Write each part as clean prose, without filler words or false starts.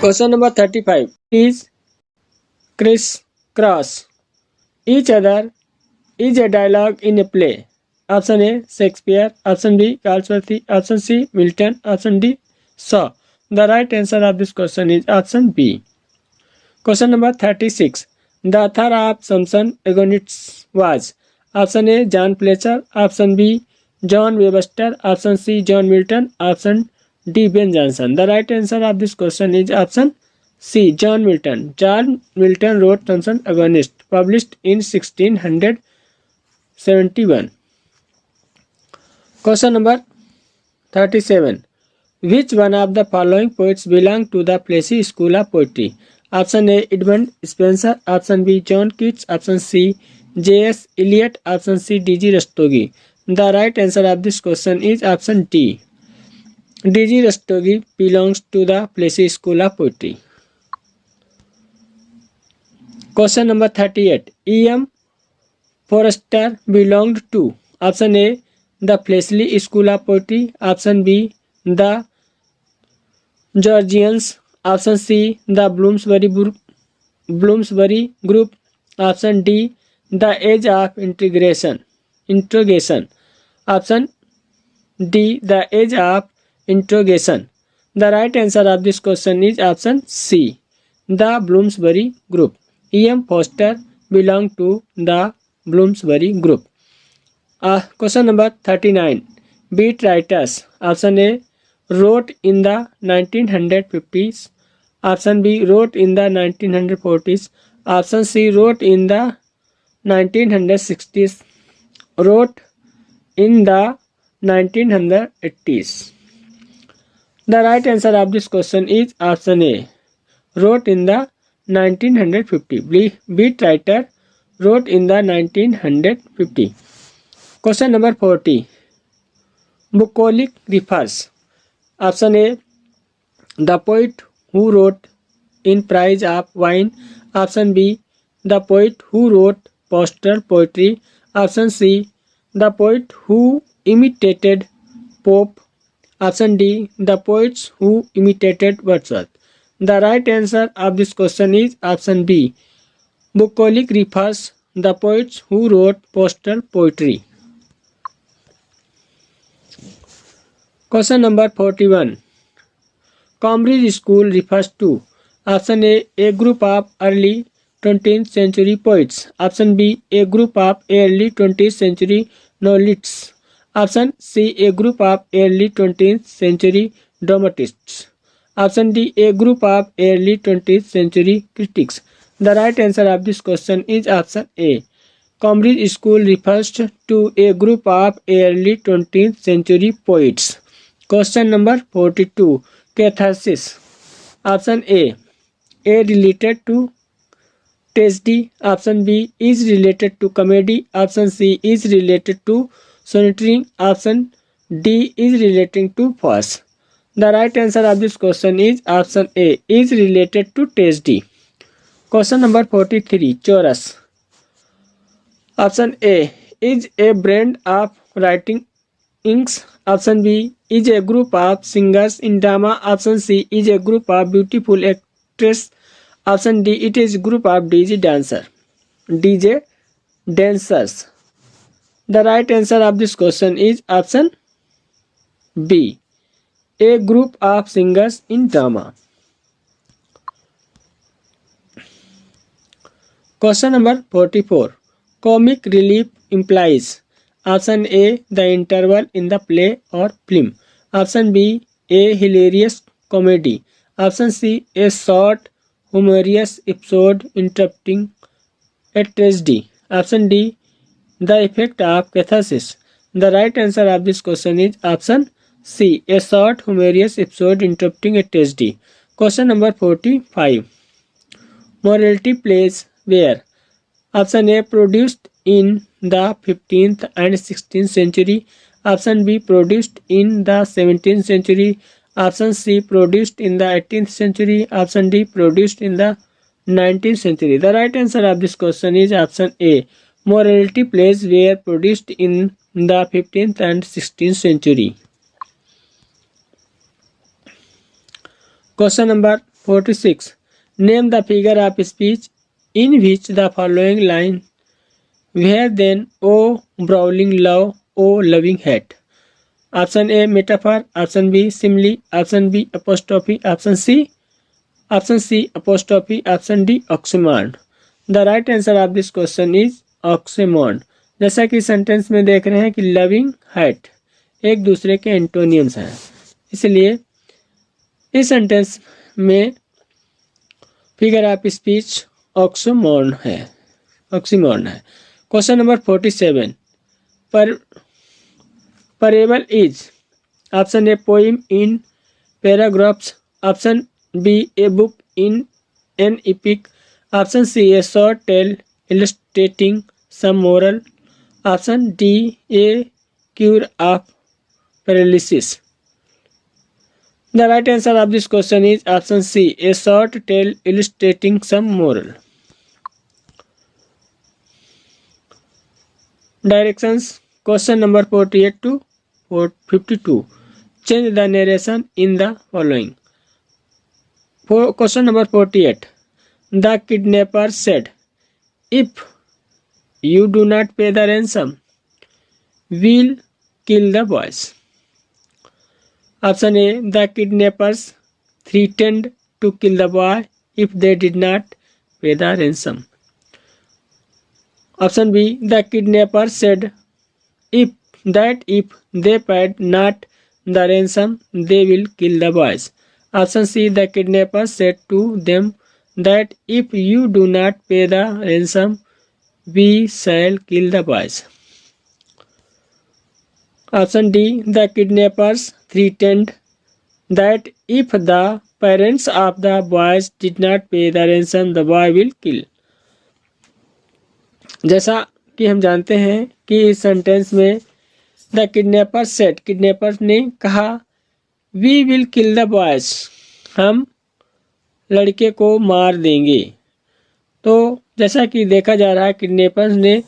Question number 35 is crisscross each other is a dialogue in a play. Option A Shakespeare, option B Galsworthy, option C Milton, option D Shaw. The right answer of this question is option B. Question number 36. The author of Samson Agonistes was option A John Fletcher, option B John Webster, option C John Milton, option D Ben Jonson. The right answer of this question is option C John Milton. John Milton wrote Samson Agonistes, published in 1671. Question number 37. Which one of the following poets belong to the Plessy School of Poetry? Option A Edmund Spenser, option B John Keats, option C J.S. Eliot, option C D.G. Rastogi. The right answer of this question is option D. D.G. Rastogi belongs to the Plessy School of Poetry. Question number 38. E.M. Forster belonged to option A the Plessy School of Poetry, option B the Georgians, option C the Bloomsbury Group, option D the Age of Interrogation, option D the Age of Interrogation. The right answer of this question is option C the Bloomsbury Group. E.M. Forster belonged to the Bloomsbury Group. Question number 39. Beat writers. Option A wrote in the 1950s. Option B wrote in the 1940s. Option C wrote in the 1960s. Wrote in the 1980s. The right answer of this question is option A. Wrote in the 1950. Beat writer wrote in the 1950. Question number 40. Bucolic refers. Option A the poet who wrote In Praise of Wine. Option B the poet who wrote pastoral poetry. Option C the poet who imitated Pope. Option D the poets who imitated Wordsworth. The right answer of this question is option B. Bucolic refers the poets who wrote pastoral poetry. Question number 41. Cambridge School refers to option A group of early 20th century poets. Option B a group of early 20th century novelists. Option C a group of early 20th century dramatists. Option D a group of early 20th century critics. The right answer of this question is option A. Cambridge School refers to a group of early 20th century poets. Question number 42. Catharsis. Option A related to tragedy. Option B is related to comedy. Option C is related to sonneting. Option D is relating to farce. The right answer of this question is option A is related to tragedy. Question number 43. Chorus. Option A is a brand of writing inks. Option B is a group of singers in drama. Option C is a group of beautiful actresses. Option D it is a group of DJ dancers. The right answer of this question is option B. A group of singers in drama. Question number 44. Comic relief implies option A the interval in the play or film. Option B a hilarious comedy. Option C a short humorous episode interrupting a tragedy. Option D the effect of catharsis. The right answer of this question is option C a short humorous episode interrupting a tragedy. Question number 45. Morality plays were. Option A produced in the 15th and 16th century. Option B produced in the 17th century. Option C produced in the 18th century. Option D produced in the 19th century. The right answer of this question is option A. Morality plays were produced in the 15th and 16th century. Question number 46. Name the figure of speech in which the following line where then O brawling love O loving hate. Option A metaphor, option B simile, option B apostrophe, option C apostrophe, option D oxymoron. The right answer of this question is oxymoron. जैसा कि sentence में देख रहे हैं कि loving hate एक दूसरे के एंटोनियम्स हैं, इसलिए इस सेंटेंस में फिगर ऑफ स्पीच ऑक्सीमोरन है। Question number 47. Parable is option A poem in paragraphs, option B a book in an epic, option C a short tale illustrating some moral, option D a cure of paralysis. The right answer of this question is option C a short tale illustrating some moral. Directions. Question number 48 to 52. Change the narration in the following. Question number 48. The kidnapper said, "If you do not pay the ransom, we'll kill the boys." Option A. The kidnappers threatened to kill the boy if they did not pay the ransom. Option B. The kidnapper said if they paid not the ransom, they will kill the boys. Option C. The kidnapper said to them that if you do not pay the ransom, we shall kill the boys. Option D. The kidnappers threatened that if the parents of the boys did not pay the ransom, the boy will kill. जैसा कि हम जानते हैं कि इस sentence में the kidnapper said, kidnapper ने कहा we will kill the boys, हम लड़के को मार देंगे। तो जैसा कि देखा जा रहा है किडनैपर्स ने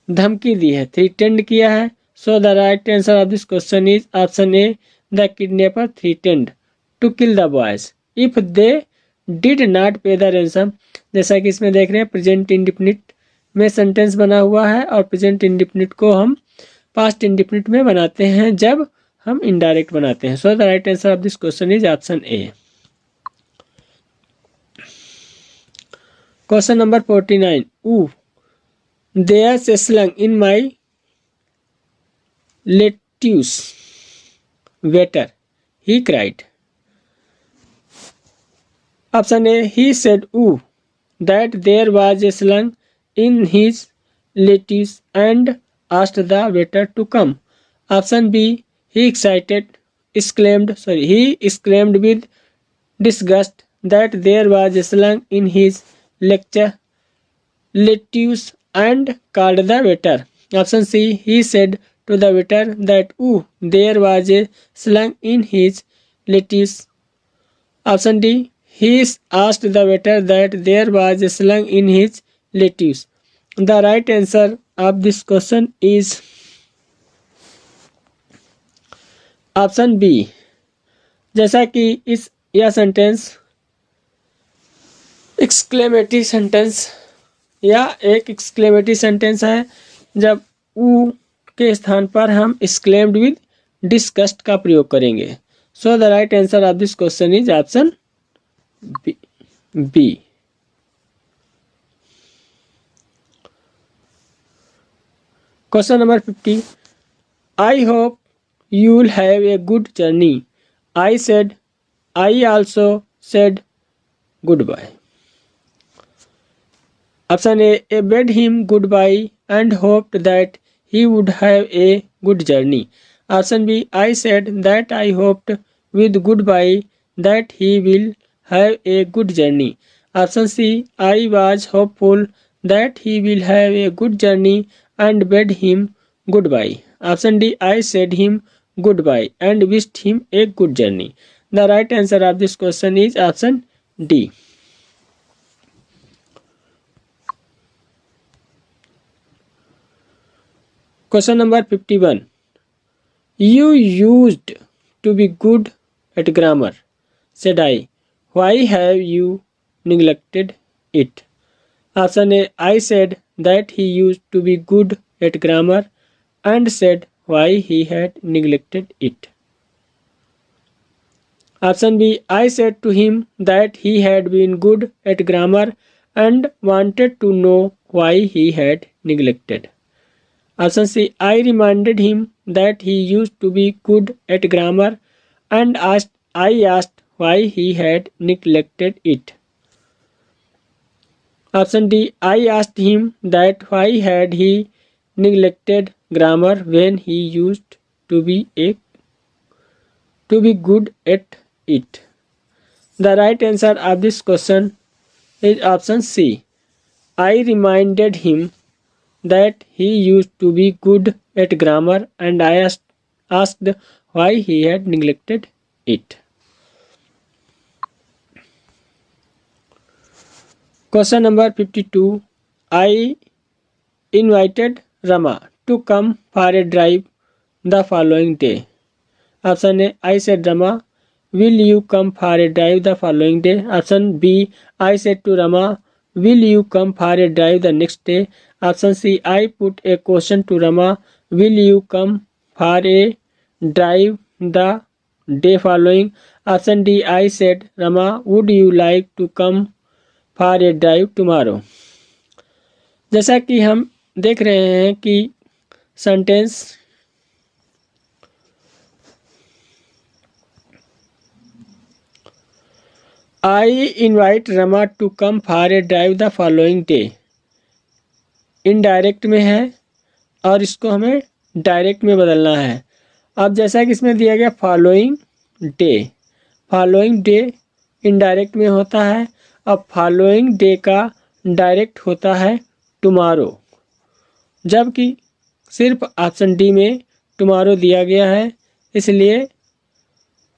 धमकी दी है, थ्रीटेंड किया है। So the right answer of this question is option A, the kidnapper threatened to kill the boys if they did not pay the ransom. जैसा कि इसमें देख रहे हैं प्रेजेंट इंडेफिनिट में सेंटेंस बना हुआ है और प्रेजेंट इंडेफिनिट को हम पास्ट इंडेफिनिट में बनाते हैं जब हम इनडायरेक्ट बनाते हैं। सो the right answer of this question is option A. Question number 49. There's a slug in my lettuce water, he cried. Option A. He said that there was a slug in his lettuce and asked the waiter to come. Option B. He exclaimed with disgust that there was a slug in his lettuce and called the waiter. Option C. He said to the waiter that there was a slug in his lettuce. Option D. He asked the waiter that there was a slug in his lettuce. The right answer of this question is option B. जैसा कि यह sentence exclamatory sentence या एक exclamatory sentence है जब ऊ के स्थान पर हम एक्सक्लेम्ड विद डिस्गस्ट का प्रयोग करेंगे। So the right answer of this question is option B. Question number 50. I hope you'll have a good journey. I also said goodbye. Option A. I bade him goodbye and hoped that he would have a good journey. Option B. I said that I hoped with goodbye that he will have a good journey. Option C. I was hopeful that he will have a good journey and bade him goodbye. Option D. I said him goodbye and wished him a good journey. The right answer of this question is option D. Question number 51. You used to be good at grammar, said I. why have you neglected it? Option A, I said that he used to be good at grammar and said why he had neglected it. Option B, I said to him that he had been good at grammar and wanted to know why he had neglected. Option C, I reminded him that he used to be good at grammar and I asked why he had neglected it. Option D, I asked him that why had he neglected grammar when he used to be good at it. The right answer of this question is option C. I reminded him that he used to be good at grammar and I asked why he had neglected it. Question number 52. I invited Rama to come for a drive the following day. Option A, I said Rama, will you come for a drive the following day? Option B, I said to Rama, will you come for a drive the next day? Option C, I put a question to Rama, will you come for a drive the day following? Option D, I said Rama, would you like to come for a drive tomorrow? जैसा कि हम देख रहे हैं कि sentence I invite Rama to come for a drive the following day indirect में है और इसको हमें डायरेक्ट में बदलना है। अब जैसा कि इसमें दिया गया फॉलोइंग डे इनडायरेक्ट में होता है। अब फॉलोइंग डे का डायरेक्ट होता है टुमारो, जबकि सिर्फ ऑप्शन डी में टुमारो दिया गया है, इसलिए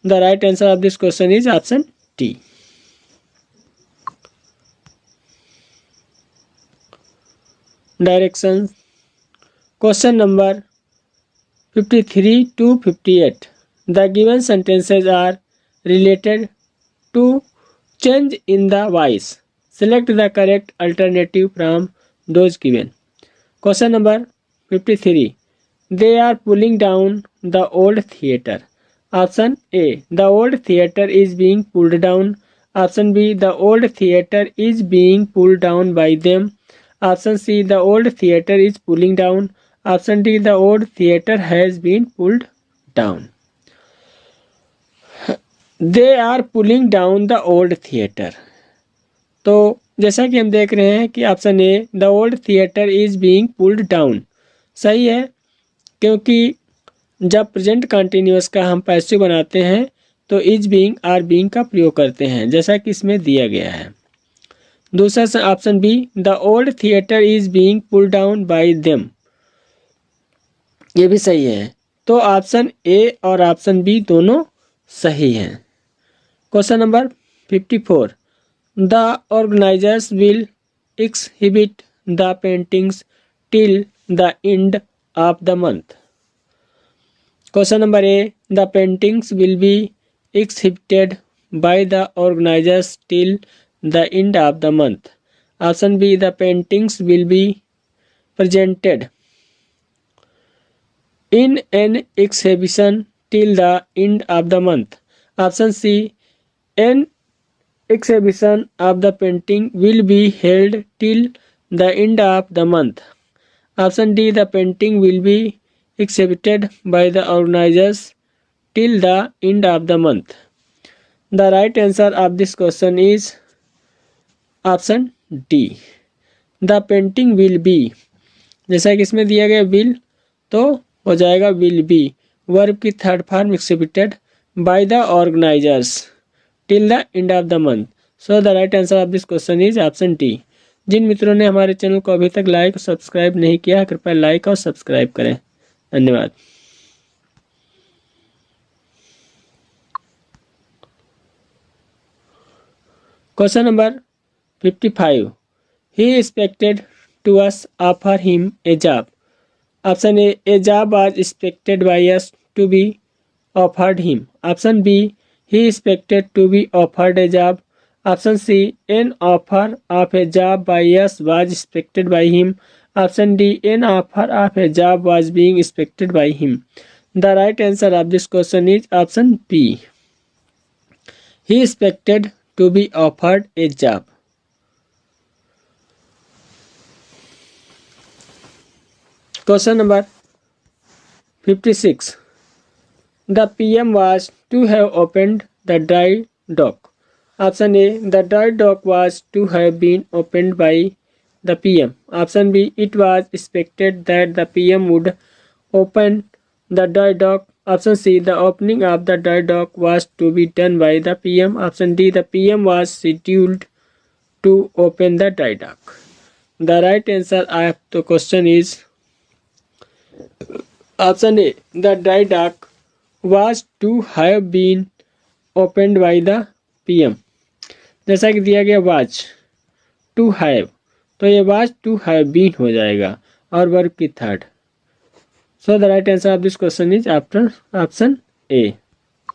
the right answer of this question is option D. Direction question number 53 to 58. The given sentences are related to change in the voice. Select the correct alternative from those given. Question number 53. They are pulling down the old theatre. Option A, the old theatre is being pulled down. Option B, the old theatre is being pulled down by them. Option C, the old theatre is pulling down. Option D, the old theatre has been pulled down. They are pulling down the old theatre. तो जैसा कि हम देख रहे हैं कि option A the old theatre is being pulled down सही है, क्योंकि जब प्रेजेंट कंटिन्यूअस का हम पैसिव बनाते हैं तो इज बीइंग आर बीइंग का प्रयोग करते हैं, जैसा कि इसमें दिया गया है। दूसरा option B the old theatre is being pulled down by them, ये भी सही है। तो ऑप्शन ए और ऑप्शन बी दोनों सही हैं। Question number 54. The organisers will exhibit the paintings till the end of the month. Question number A the paintings will be exhibited by the organisers till the end of the month. Option B the paintings will be presented in an exhibition till the end of the month. Option C, an exhibition of the painting will be held till the end of the month. Option D, the painting will be exhibited by the organizers till the end of the month. The right answer of this question is option D. The painting will be, जैसा कि इसमें दिया गया will, तो हो जाएगा will be verb की third form exhibited by the organisers till the end of the month. So the right answer of this question is option D. जिन मित्रों ने हमारे चैनल को अभी तक लाइक और सब्सक्राइब नहीं किया, कृपया लाइक और सब्सक्राइब करें. धन्यवाद. Question number 55. He expected to us offer him a job. Option A, a job was expected by us to be offered him. Option B, he expected to be offered a job. Option C, an offer of a job by S was expected by him. Option D, an offer of a job was being expected by him. The right answer of this question is option B. He expected to be offered a job. Question number 56. The PM was to have opened the dry dock. Option A, the dry dock was to have been opened by the PM. Option B, it was expected that the PM would open the dry dock. Option C, the opening of the dry dock was to be done by the PM. Option D, the PM was scheduled to open the dry dock. The right answer of the question is option A, the dry dock was to have been opened by the PM. जैसा कि दिया गया was to have, तो ये was to have been हो जाएगा और verb की third. So the right answer of this question is after option A.